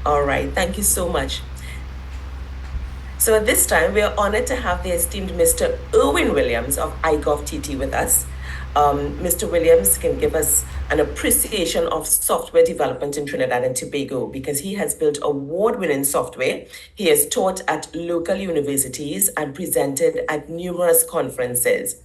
All right, thank you so much. So at this time, we are honored to have the esteemed Mr. Irwin Williams of iGovTT with us. Mr. Williams can give us an appreciation of software development in Trinidad and Tobago because he has built award-winning software. He has taught at local universities and presented at numerous conferences.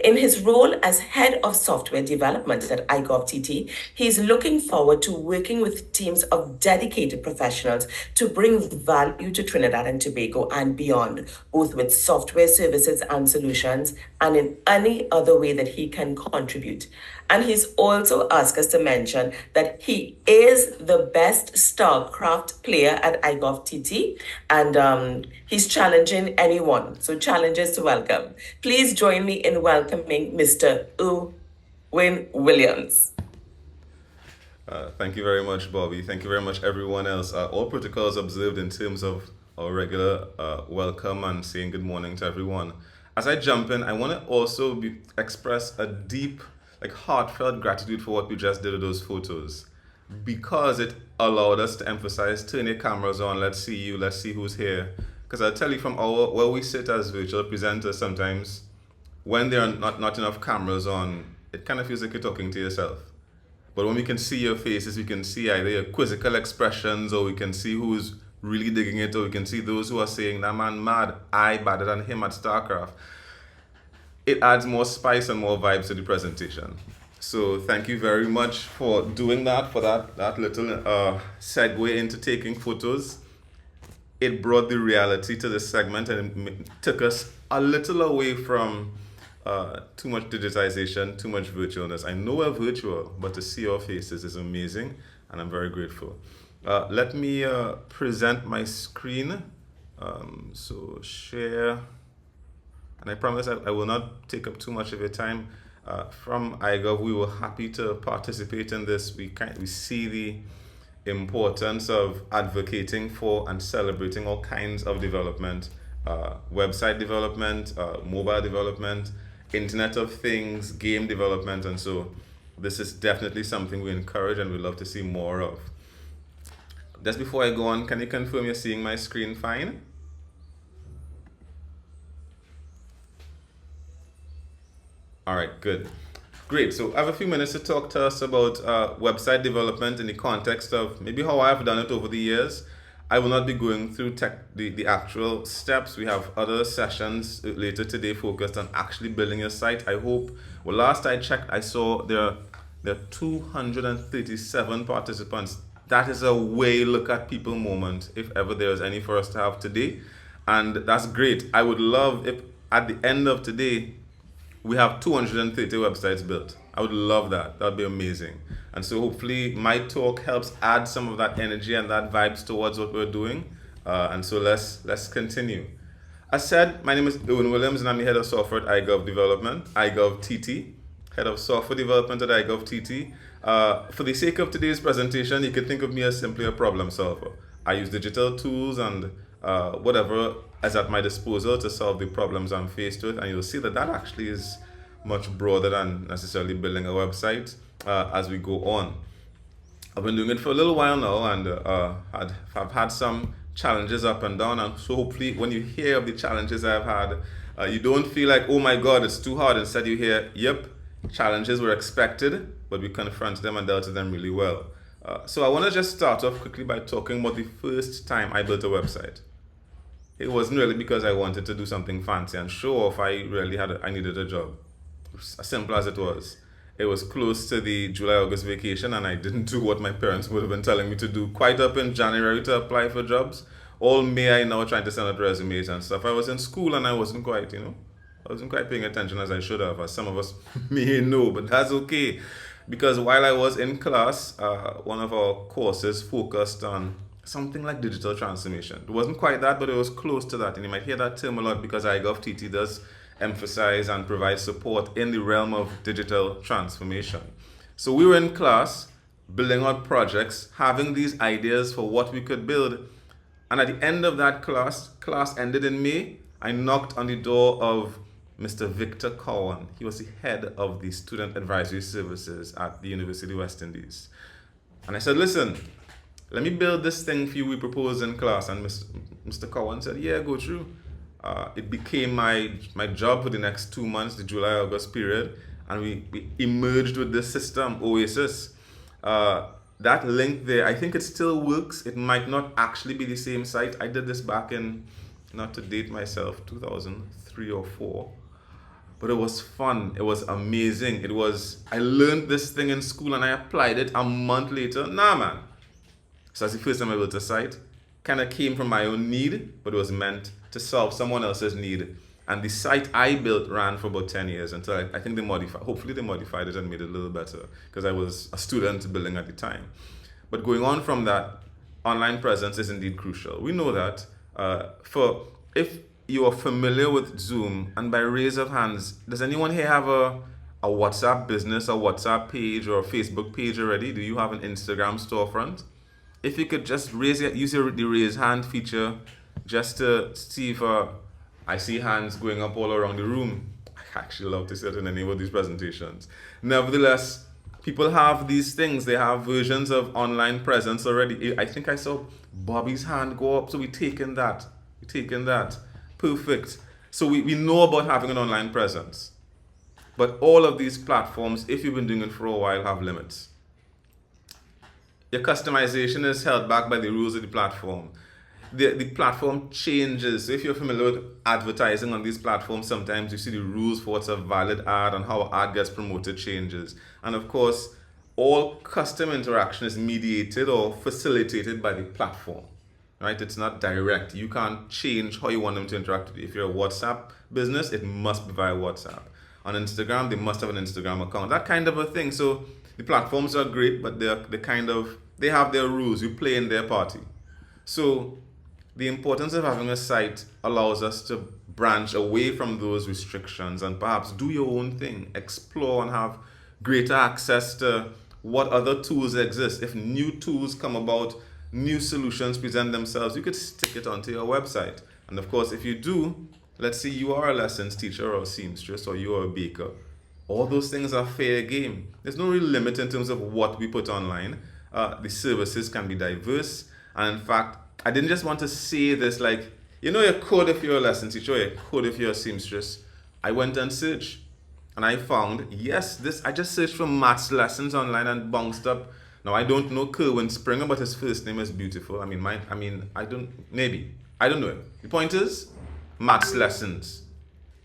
In his role as head of software development at iGovTT, he's looking forward to working with teams of dedicated professionals to bring value to Trinidad and Tobago and beyond, both with software services and solutions, and in any other way that he can contribute. And he's also asked us to mention that he is the best StarCraft player at iGovTT, and he's challenging anyone. So challenges to welcome. Please join me in welcoming Mr. Owen Williams. Thank you very much, Bobby. Thank you very much, everyone else. All protocols observed in terms of our regular welcome and saying good morning to everyone. As I jump in, I want to also express a deep, heartfelt gratitude for what we just did with those photos, because it allowed us to emphasize, turn your cameras on, let's see you, let's see who's here. Because I'll tell you from where we sit as virtual presenters sometimes, when there are not enough cameras on, it kind of feels like you're talking to yourself. But when we can see your faces, we can see either your quizzical expressions, or we can see who's really digging it, or we can see those who are saying, that man mad, I better than him at StarCraft. It adds more spice and more vibes to the presentation. So thank you very much for doing that, for that little segue into taking photos. It brought the reality to this segment, and it took us a little away from too much digitization, too much virtualness. I know we're virtual, but to see your faces is amazing, and I'm very grateful. Let me present my screen. So share, and I promise I will not take up too much of your time. From iGov, we were happy to participate in this. We see the importance of advocating for and celebrating all kinds of development, website development, mobile development, Internet of Things, game development, and so this is definitely something we encourage and we love to see more of. Just before I go on, can you confirm you're seeing my screen fine? All right, good. Great, so I have a few minutes to talk to us about website development in the context of maybe how I've done it over the years. I will not be going through the actual steps. We have other sessions later today focused on actually building a site. I hope, well, last I checked, I saw there are 237 participants. That is a way look at people moment, if ever there is any for us to have today. And that's great. I would love if at the end of today, we have 230 websites built. I would love that. That would be amazing. And so hopefully my talk helps add some of that energy and that vibes towards what we're doing. And so let's continue. As said, my name is Owen Williams, and I'm the head of software at iGov Development, iGovTT, head of software development at iGovTT. For the sake of today's presentation, you can think of me as simply a problem solver. I use digital tools and whatever is at my disposal to solve the problems I'm faced with, and you'll see that actually is much broader than necessarily building a website as we go on. I've been doing it for a little while now, and I've had some challenges up and down, and so hopefully when you hear of the challenges I've had, you don't feel like, oh my god, it's too hard. Instead you hear, yep, challenges were expected, but we confronted them and dealt with them really well. So I want to just start off quickly by talking about the first time I built a website. It wasn't really because I wanted to do something fancy and show off. I needed a job. As simple as it was. It was close to the July-August vacation, and I didn't do what my parents would have been telling me to do quite up in January to apply for jobs. All May I now trying to send out resumes and stuff. I was in school and I wasn't quite paying attention as I should have, as some of us may know, but that's okay. Because while I was in class, one of our courses focused on something like digital transformation. It wasn't quite that, but it was close to that. And you might hear that term a lot because iGovTT does emphasize and provide support in the realm of digital transformation. So we were in class, building out projects, having these ideas for what we could build. And at the end of that class ended in May, I knocked on the door of Mr. Victor Cowan. He was the head of the Student Advisory Services at the University of West Indies. And I said, listen, let me build this thing for you we proposed in class. And Mr. Cowan said, yeah, go through. It became my job for the next 2 months, the July-August period, and we emerged with this system, Oasis. That link there, I think it still works. It might not actually be the same site. I did this back in, not to date myself, 2003 or 4. But it was fun. It was amazing. I learned this thing in school and I applied it a month later. Nah, man. So that's the first time I built a site. Kind of came from my own need, but it was meant to solve someone else's need. And the site I built ran for about 10 years until I think hopefully they modified it and made it a little better because I was a student building at the time. But going on from that, online presence is indeed crucial. We know that. If you are familiar with Zoom, and by raise of hands, does anyone here have a WhatsApp business, a WhatsApp page, or a Facebook page already? Do you have an Instagram storefront? If you could just use the raise hand feature just to see if I see hands going up all around the room. I actually love to sit in any of these presentations. Nevertheless, people have these things. They have versions of online presence already. I think I saw Bobby's hand go up, so we've taken that. Perfect. So we know about having an online presence. But all of these platforms, if you've been doing it for a while, have limits. Your customization is held back by the rules of the platform. The platform changes. So if you're familiar with advertising on these platforms, sometimes you see the rules for what's a valid ad and how an ad gets promoted changes. And of course, all custom interaction is mediated or facilitated by the platform. Right? It's not direct. You can't change how you want them to interact with you. If you're a WhatsApp business, it must be via WhatsApp. On Instagram, they must have an Instagram account. That kind of a thing. So the platforms are great, but they have their rules. You play in their party. So the importance of having a site allows us to branch away from those restrictions and perhaps do your own thing, explore and have greater access to what other tools exist. If new tools come about, new solutions present themselves, you could stick it onto your website. And of course, if you do, let's say you are a lessons teacher or a seamstress or you are a baker, all those things are fair game. There's no real limit in terms of what we put online. The services can be diverse. And in fact, I didn't just want to say this like, you could if you're a lesson teacher, or you could if you're a seamstress. I went and searched and I found, yes, I just searched for maths lessons online and bounced up. Now I don't know Kerwin Springer, but his first name is beautiful. I don't know it. The point is, maths lessons.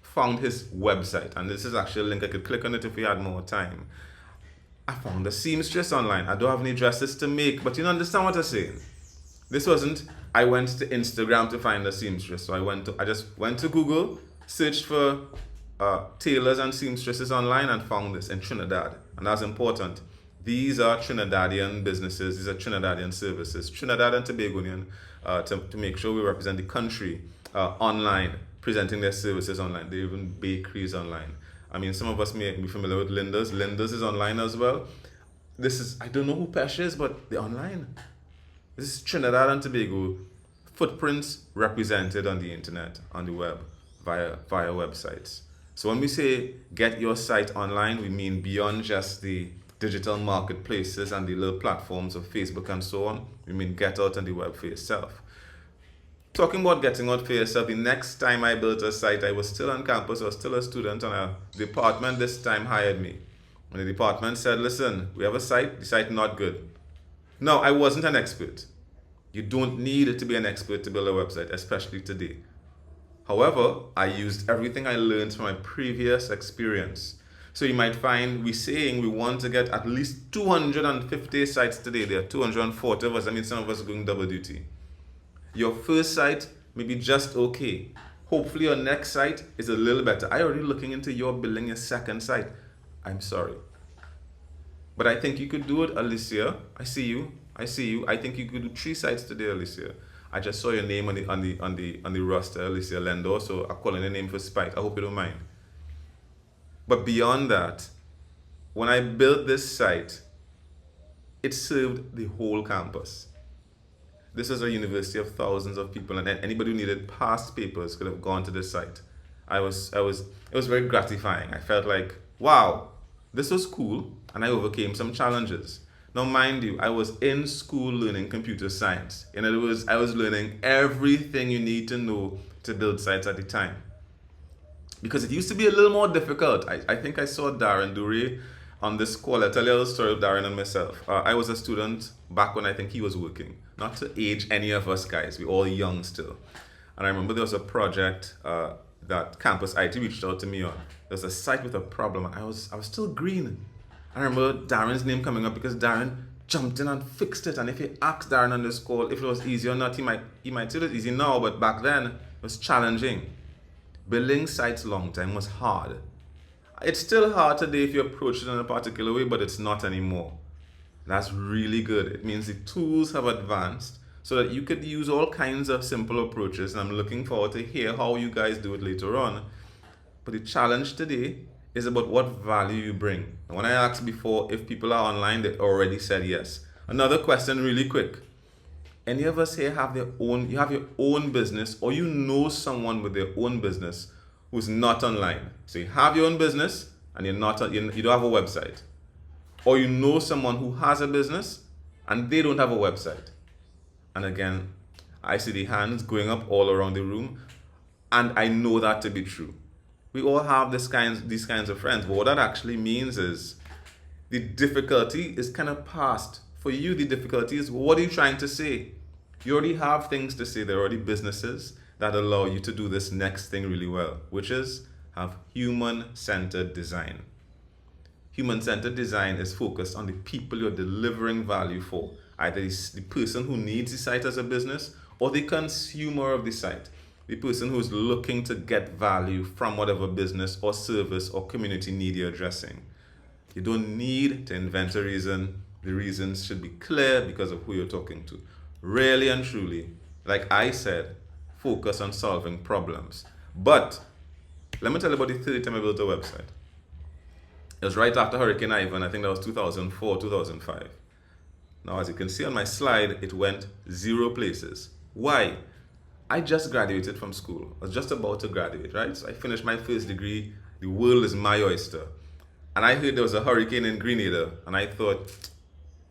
Found his website, and this is actually a link. I could click on it if we had more time. I found a seamstress online. I don't have any dresses to make, but you understand what I'm saying. This wasn't, I went to Instagram to find a seamstress. So I just went to Google, searched for tailors and seamstresses online and found this in Trinidad. And that's important. These are Trinidadian businesses. These are Trinidadian services. Trinidad and Tobagonian to make sure we represent the country online, presenting their services online. They even bakeries online. I mean, some of us may be familiar with Linda's. Linda's is online as well. I don't know who Pesh is, but they're online. This is Trinidad and Tobago footprints represented on the internet, on the web, via websites. So when we say get your site online, we mean beyond just the digital marketplaces and the little platforms of Facebook and so on. We mean get out on the web for yourself. Talking about getting out for yourself, the next time I built a site, I was still on campus, I was still a student, and a department this time hired me. And the department said, listen, we have a site, the site not good. No, I wasn't an expert. You don't need to be an expert to build a website, especially today. However, I used everything I learned from my previous experience. So you might find we want to get at least 250 sites today. There are 240 of us. I mean, some of us are going double duty. Your first site may be just okay. Hopefully your next site is a little better. I already looking into your building your second site. I'm sorry. But I think you could do it, Alicia. I see you. I think you could do 3 sites today, Alicia. I just saw your name on the roster, Alicia Lendor, so I'm calling your name for spite. I hope you don't mind. But beyond that, when I built this site, it served the whole campus. This is a university of thousands of people, and anybody who needed past papers could have gone to this site. It was very gratifying. I felt like, wow, this was cool, and I overcame some challenges. Now, mind you, I was in school learning computer science. In other words, I was learning everything you need to know to build sites at the time. Because it used to be a little more difficult. I think I saw Darren Duray on this call. I'll tell you a story of Darren and myself. I was a student back when I think he was working. Not to age any of us guys, we're all young still. And I remember there was a project that Campus IT reached out to me on. There was a site with a problem, and I was still green. I remember Darren's name coming up because Darren jumped in and fixed it. And if you ask Darren on this call if it was easy or not, he might say it's easy now, but back then it was challenging. Building sites long time was hard. It's still hard today if you approach it in a particular way, but it's not anymore. That's really good. It means the tools have advanced so that you could use all kinds of simple approaches, and I'm looking forward to hear how you guys do it later on. But the challenge today is about what value you bring. And when I asked before if people are online, they already said yes. Another question really quick. Any of us here have you have your own business, or you know someone with their own business who's not online? So you have your own business and you don't have a website. Or you know someone who has a business and they don't have a website. And again, I see the hands going up all around the room, and I know that to be true. We all have these kinds of friends, but what that actually means is the difficulty is kind of past. For you, the difficulty is, what are you trying to say? You already have things to say. There are already businesses that allow you to do this next thing really well, which is have human-centered design. Human-centered design is focused on the people you're delivering value for, either the person who needs the site as a business or the consumer of the site, the person who's looking to get value from whatever business or service or community need you're addressing. You don't need to invent a reason. The reasons should be clear because of who you're talking to. Really and truly, like I said, focus on solving problems. But let me tell you about the third time I built a website. It was right after Hurricane Ivan. I think that was 2004, 2005. Now, as you can see on my slide, it went 0 places. Why? I just graduated from school. I was just about to graduate, right? So I finished my first degree. The world is my oyster. And I heard there was a hurricane in Grenada. And I thought,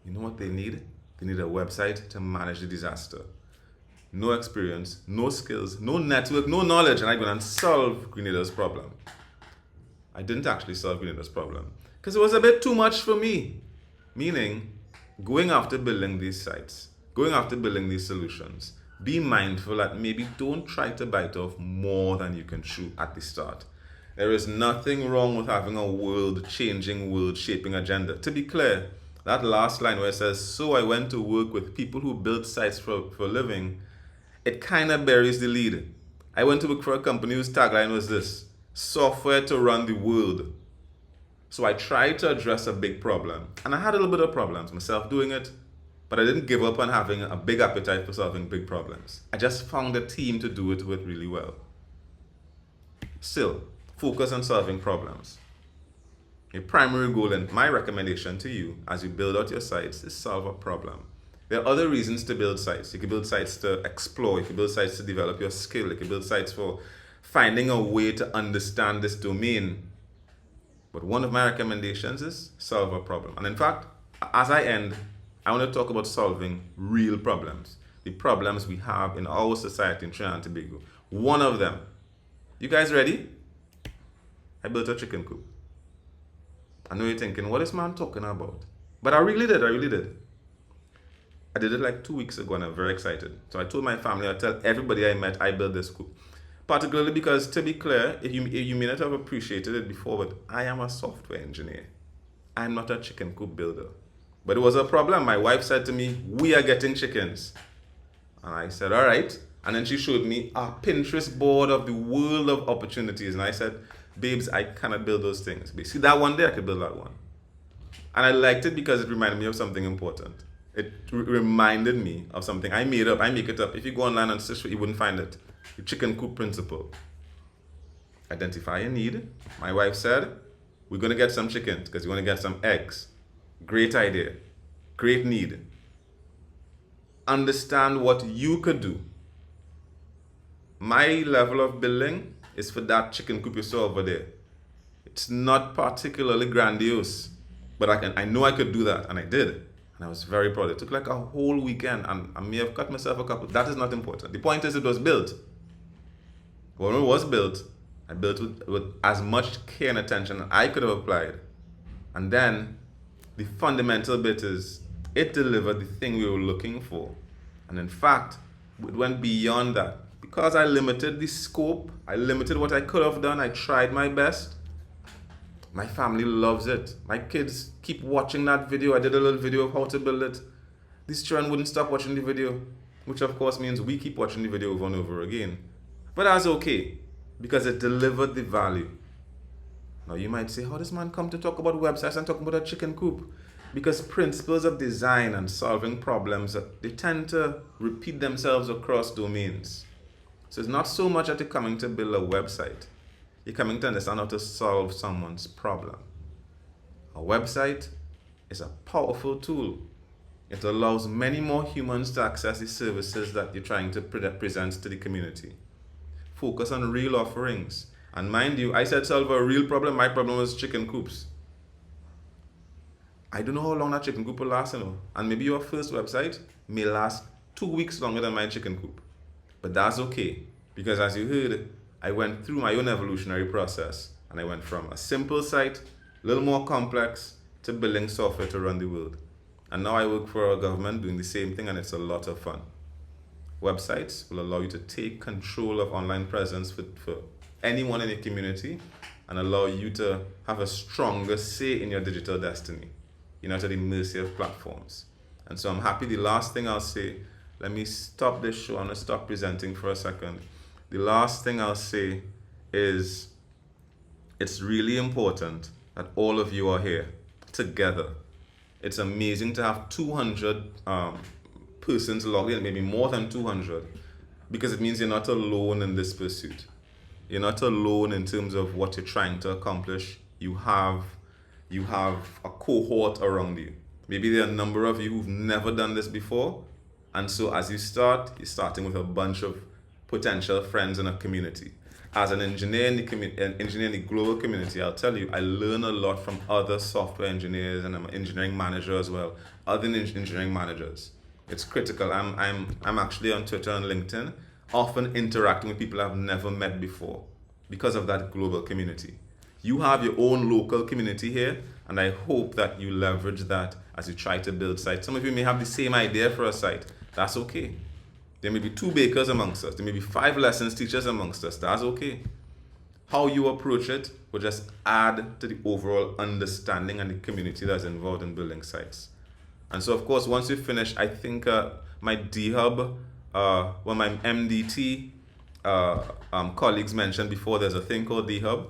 you know what they need? They need a website to manage the disaster. No experience, no skills, no network, no knowledge, and I go and solve Grenada's problem. I didn't actually solve Grenada's problem because it was a bit too much for me. Meaning, going after building these sites, going after building these solutions, be mindful that maybe don't try to bite off more than you can chew at the start. There is nothing wrong with having a world-changing, world-shaping agenda. To be clear, that last line where it says, so I went to work with people who build sites for a living, it kind of buries the lead. I went to work for a company whose tagline was this: software to run the world. So I tried to address a big problem, and I had a little bit of problems myself doing it, but I didn't give up on having a big appetite for solving big problems. I just found a team to do it with really well. Still, focus on solving problems. Your primary goal, and my recommendation to you as you build out your sites, is solve a problem. There are other reasons to build sites. You can build sites to explore. You can build sites to develop your skill. You can build sites for finding a way to understand this domain. But one of my recommendations is solve a problem. And in fact, as I end, I want to talk about solving real problems. The problems we have in our society in Trinidad and Tobago. One of them. You guys ready? I built a chicken coop. I know you're thinking, what is man talking about? But I really did. I did it like 2 weeks ago and I'm very excited. So I told my family, I tell everybody I met, I built this coop. Particularly because, to be clear, if you may not have appreciated it before, but I am a software engineer. I'm not a chicken coop builder. But it was a problem. My wife said to me, we are getting chickens. And I said, all right. And then she showed me a Pinterest board of the world of opportunities. And I said, babes, I cannot build those things. But see that one there, I could build that one. And I liked it because it reminded me of something important. It reminded me of something I made up. I make it up. If you go online and search for it, you wouldn't find it. The chicken coop principle. Identify a need. My wife said, we're going to get some chickens because we want to get some eggs. Great idea. Great need. Understand what you could do. My level of building is for that chicken coop you saw over there. It's not particularly grandiose, but I know I could do that, and I did. And I was very proud. It took like a whole weekend, and I may have cut myself a couple. That is not important. The point is, it was built. When it was built, I built with as much care and attention as I could have applied. And then the fundamental bit is it delivered the thing we were looking for. And in fact, it went beyond that. Because I limited the scope, I limited what I could have done, I tried my best. My family loves it. My kids keep watching that video. I did a little video of how to build it. These children wouldn't stop watching the video, which of course means we keep watching the video over and over again. But that's okay, because it delivered the value. Now you might say, how does man come to talk about websites and talk about a chicken coop? Because principles of design and solving problems, they tend to repeat themselves across domains. So it's not so much that you're coming to build a website. You're coming to understand how to solve someone's problem. A website is a powerful tool. It allows many more humans to access the services that you're trying to present to the community. Focus on real offerings. And mind you, I said solve a real problem. My problem was chicken coops. I don't know how long that chicken coop will last, And maybe your first website may last 2 weeks longer than my chicken coop. But that's okay, because as you heard, I went through my own evolutionary process, and I went from a simple site, a little more complex, to building software to run the world. And now I work for a government doing the same thing, and it's a lot of fun. Websites will allow you to take control of online presence for anyone in the community, and allow you to have a stronger say in your digital destiny. You're not at the mercy of platforms. And so I'm happy. The last thing I'll say, let me stop this show. I'm going to stop presenting for a second. The last thing I'll say is it's really important that all of you are here together. It's amazing to have 200 persons logged in, maybe more than 200, because it means you're not alone in this pursuit. You're not alone in terms of what you're trying to accomplish. You have a cohort around you. Maybe there are a number of you who've never done this before. And so as you start, you're starting with a bunch of potential friends in a community. As an engineer in the global community, I'll tell you, I learn a lot from other software engineers, and I'm an engineering manager as well, other engineering managers. It's critical. I'm actually on Twitter and LinkedIn, often interacting with people I've never met before because of that global community. You have your own local community here, and I hope that you leverage that as you try to build sites. Some of you may have the same idea for a site. That's okay. There may be 2 bakers amongst us. There may be 5 lessons teachers amongst us. That's okay. How you approach it will just add to the overall understanding and the community that's involved in building sites. And so, of course, once you finish, I think my D-Hub, my MDT colleagues mentioned before, there's a thing called D-Hub.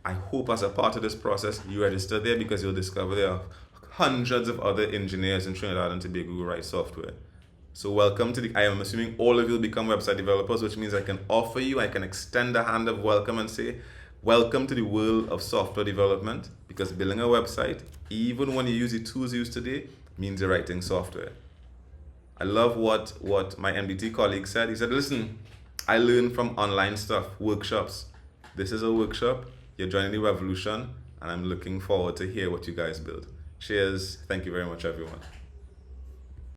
I hope as a part of this process, you register there, because you'll discover there are hundreds of other engineers in Trinidad and Tobago who write software. So welcome to I am assuming all of you will become website developers, which means I can extend a hand of welcome and say, welcome to the world of software development, because building a website, even when you use the tools used today, means you're writing software. I love what my MDT colleague said. He said, listen, I learned from online stuff, workshops. This is a workshop. You're joining the revolution, and I'm looking forward to hear what you guys build. Cheers. Thank you very much, everyone.